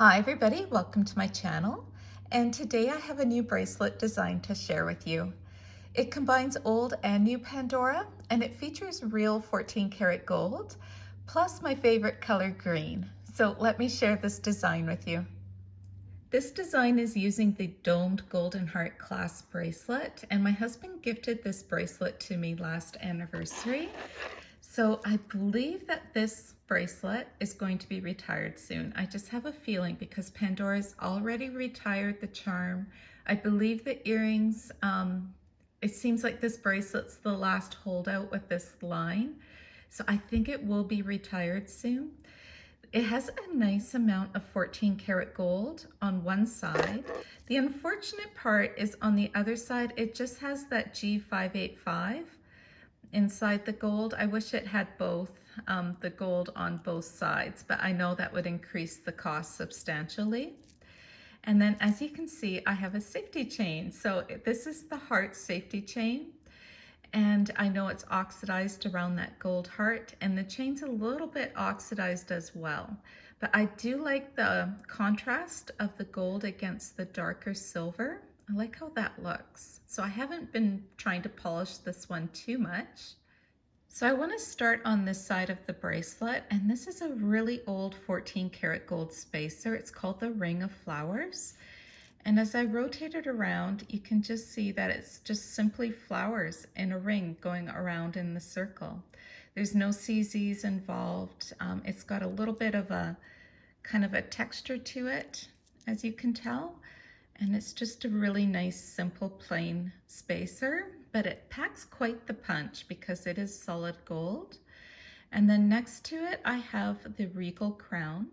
Hi everybody, welcome to my channel. And today I have a new bracelet design to share with you. It combines old and new Pandora, and it features real 14 karat gold, plus my favorite color green. So let me share this design with you. This design is using the domed golden heart clasp bracelet, and my husband gifted this bracelet to me last anniversary. So I believe that this bracelet is going to be retired soon. I just have a feeling because Pandora's already retired the charm. I believe the earrings, it seems like this bracelet's the last holdout with this line. So I think it will be retired soon. It has a nice amount of 14 karat gold on one side. The unfortunate part is on the other side, it just has that G585 inside the gold. I wish it had both, the gold on both sides, but I know that would increase the cost substantially. And then as you can see, I have a safety chain. So this is the heart safety chain. And I know it's oxidized around that gold heart, and the chain's a little bit oxidized as well. But I do like the contrast of the gold against the darker silver. I like how that looks. So I haven't been trying to polish this one too much. So I want to start on this side of the bracelet, and this is a really old 14 karat gold spacer. It's called the Ring of Flowers. And as I rotate it around, you can just see that it's just simply flowers in a ring going around in the circle. There's no CZs involved. It's got a little bit of a kind of a texture to it, as you can tell. And it's just a really nice, simple, plain spacer, but it packs quite the punch because it is solid gold. And then next to it, I have the Regal Crown.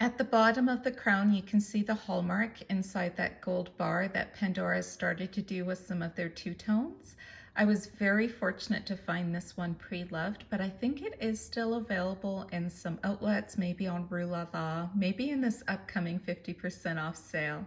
At the bottom of the crown, you can see the hallmark inside that gold bar that Pandora started to do with some of their two-tones. I was very fortunate to find this one pre-loved, but I think it is still available in some outlets, maybe on Rue La La, maybe in this upcoming 50% off sale.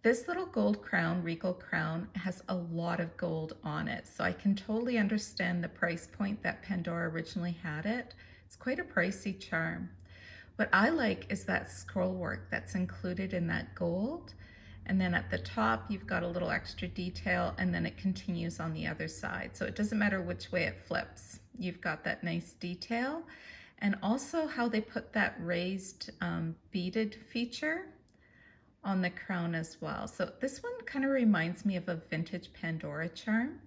This little gold crown, Regal Crown, has a lot of gold on it, so I can totally understand the price point that Pandora originally had it. It's quite a pricey charm. What I like is that scroll work that's included in that gold. And then at the top, you've got a little extra detail, and then it continues on the other side. So it doesn't matter which way it flips. You've got that nice detail. And also how they put that raised beaded feature on the crown as well. So this one kind of reminds me of a vintage Pandora charm.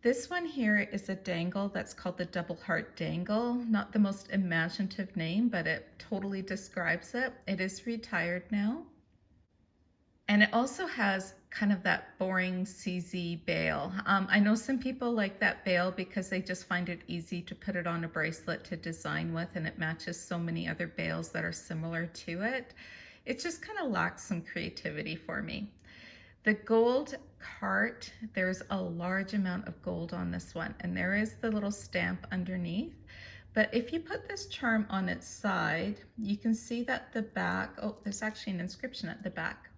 This one here is a dangle that's called the Double Heart Dangle. Not the most imaginative name, but it totally describes it. It is retired now. And it also has kind of that boring CZ bail. I know some people like that bail because they just find it easy to put it on a bracelet to design with, and it matches so many other bails that are similar to it. It just kind of lacks some creativity for me. The gold heart, there's a large amount of gold on this one, and there is the little stamp underneath. But if you put this charm on its side, you can see that the back, oh, there's actually an inscription at the back.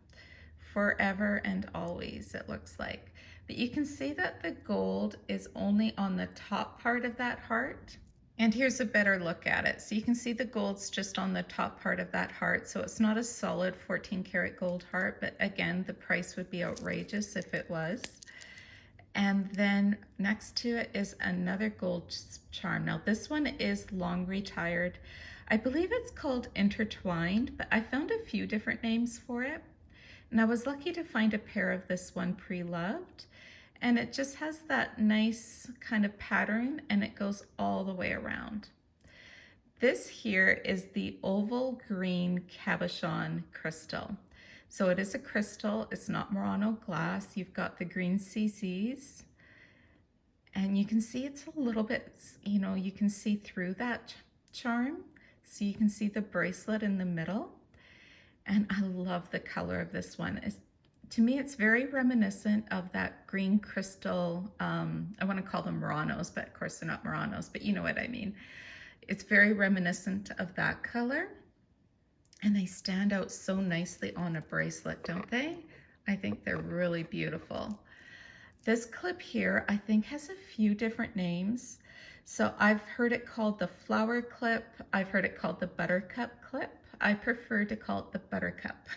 Forever and always, it looks like. But you can see that the gold is only on the top part of that heart. And here's a better look at it. So you can see the gold's just on the top part of that heart. So it's not a solid 14 karat gold heart, but again, the price would be outrageous if it was. And then next to it is another gold charm. Now this one is long retired. I believe it's called Intertwined, but I found a few different names for it. And I was lucky to find a pair of this one pre-loved. And it just has that nice kind of pattern, and it goes all the way around. This here is the oval green Cabochon crystal. So it is a crystal, it's not Murano glass. You've got the green CZs, and you can see it's a little bit, you know, you can see through that charm. So you can see the bracelet in the middle. And I love the color of this one. To me, it's very reminiscent of that green crystal, I want to call them Muranos, but of course they're not Muranos, but you know what I mean. It's very reminiscent of that color, and they stand out so nicely on a bracelet, don't they? I think they're really beautiful. This clip here, I think, has a few different names. So I've heard it called the flower clip. I've heard it called the buttercup clip. I prefer to call it the buttercup.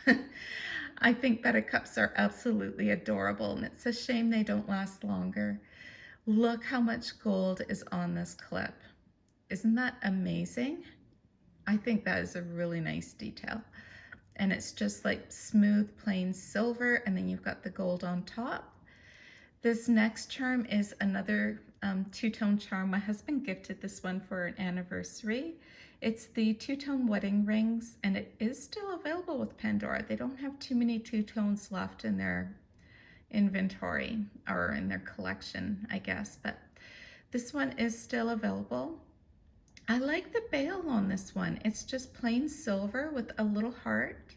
I think buttercups are absolutely adorable, and it's a shame they don't last longer. Look how much gold is on this clip. Isn't that amazing? I think that is a really nice detail. And it's just like smooth plain silver, and then you've got the gold on top. This next charm is another two-tone charm. My husband gifted this one for an anniversary. It's the two-tone wedding rings, and it is still available with Pandora. They don't have too many two-tones left in their inventory or in their collection, I guess, but this one is still available. I like the bail on this one. It's just plain silver with a little heart.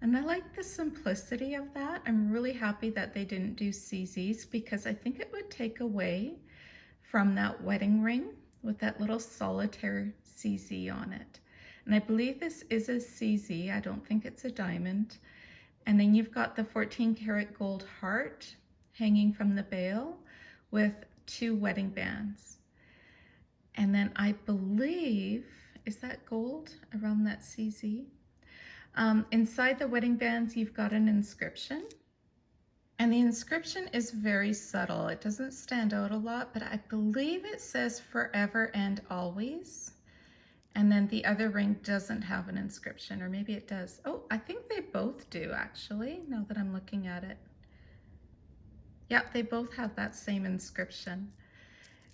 And I like the simplicity of that. I'm really happy that they didn't do CZs, because I think it would take away from that wedding ring with that little solitaire CZ on it. And I believe this is a CZ. I don't think it's a diamond. And then you've got the 14 karat gold heart hanging from the bail with 2 wedding bands. And then I believe, is that gold around that CZ? Inside the wedding bands, you've got an inscription. And the inscription is very subtle. It doesn't stand out a lot, but I believe it says forever and always. And then the other ring doesn't have an inscription, or maybe it does. Oh, I think they both do, actually, now that I'm looking at it. Yeah, they both have that same inscription.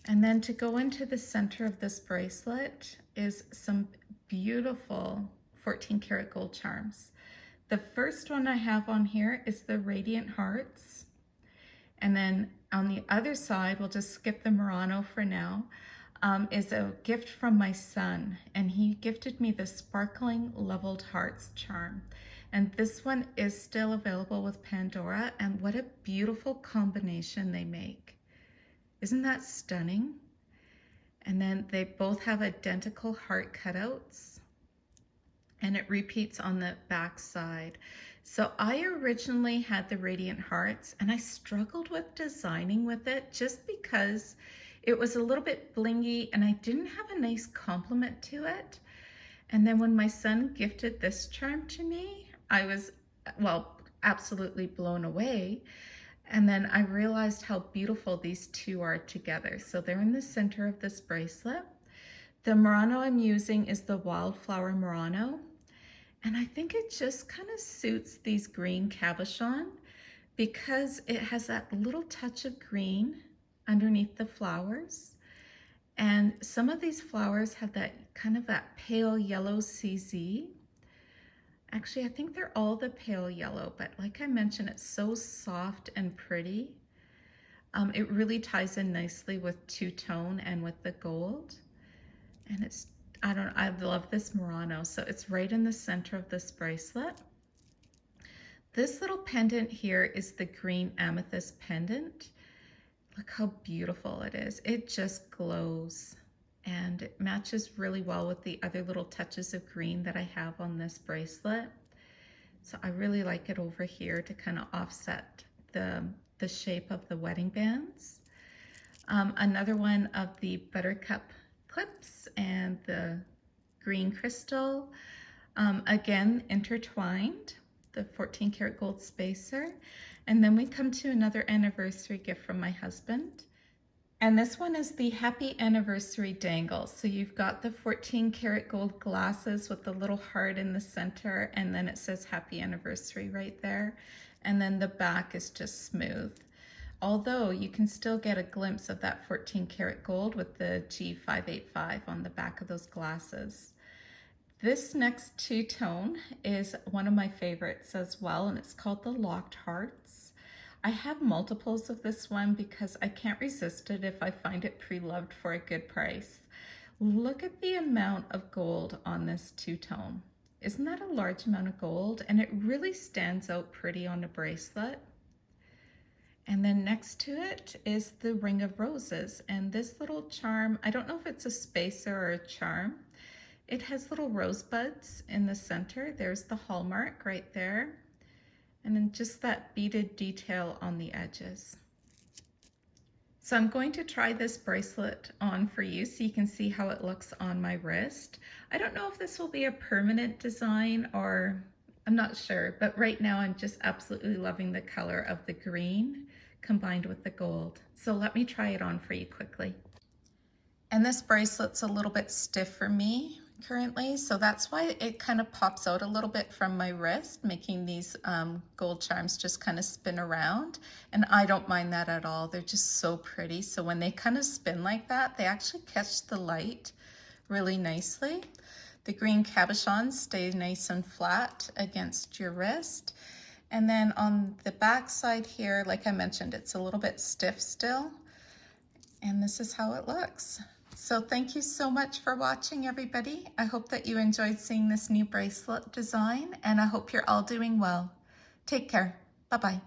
And then to go into the center of this bracelet is some beautiful 14 karat gold charms. The first one I have on here is the Radiant Hearts. And then on the other side, we'll just skip the Murano for now, is a gift from my son. And he gifted me the Sparkling Leveled Hearts charm. And this one is still available with Pandora. And what a beautiful combination they make. Isn't that stunning? And then they both have identical heart cutouts, and it repeats on the back side. So I originally had the Radiant Hearts, and I struggled with designing with it just because it was a little bit blingy and I didn't have a nice complement to it. And then when my son gifted this charm to me, I was, well, absolutely blown away. And then I realized how beautiful these two are together. So they're in the center of this bracelet. The Murano I'm using is the Wildflower Murano. And I think it just kind of suits these green cabochon because it has that little touch of green underneath the flowers. And some of these flowers have that kind of that pale yellow CZ. Actually, I think they're all the pale yellow, but like I mentioned, it's so soft and pretty. It really ties in nicely with two-tone and with the gold. And it's, I love this Murano. So it's right in the center of this bracelet. This little pendant here is the green amethyst pendant. Look how beautiful it is. It just glows. And it matches really well with the other little touches of green that I have on this bracelet. So I really like it over here to kind of offset the shape of the wedding bands. Another one of the buttercup clips and the green crystal, again intertwined, the 14 karat gold spacer. And then we come to another anniversary gift from my husband. And this one is the Happy Anniversary dangle. So you've got the 14 karat gold glasses with the little heart in the center, and then it says Happy Anniversary right there. And then the back is just smooth. Although you can still get a glimpse of that 14 karat gold with the G585 on the back of those glasses. This next two-tone is one of my favorites as well, and it's called the Locked Hearts. I have multiples of this one because I can't resist it if I find it pre-loved for a good price. Look at the amount of gold on this two-tone. Isn't that a large amount of gold? And it really stands out pretty on a bracelet. And then next to it is the Ring of Roses. And this little charm, I don't know if it's a spacer or a charm. It has little rosebuds in the center. There's the hallmark right there. And then just that beaded detail on the edges. So I'm going to try this bracelet on for you so you can see how it looks on my wrist. I don't know if this will be a permanent design or I'm not sure, but right now I'm just absolutely loving the color of the green combined with the gold. So let me try it on for you quickly. And this bracelet's a little bit stiff for me currently, so that's why it kind of pops out a little bit from my wrist, making these gold charms just kind of spin around. And I don't mind that at all. They're just so pretty. So when they kind of spin like that, they actually catch the light really nicely. The green cabochons stay nice and flat against your wrist. And then on the back side here, like I mentioned, it's a little bit stiff still. And this is how it looks. So thank you so much for watching, everybody. I hope that you enjoyed seeing this new bracelet design, and I hope you're all doing well. Take care. Bye-bye.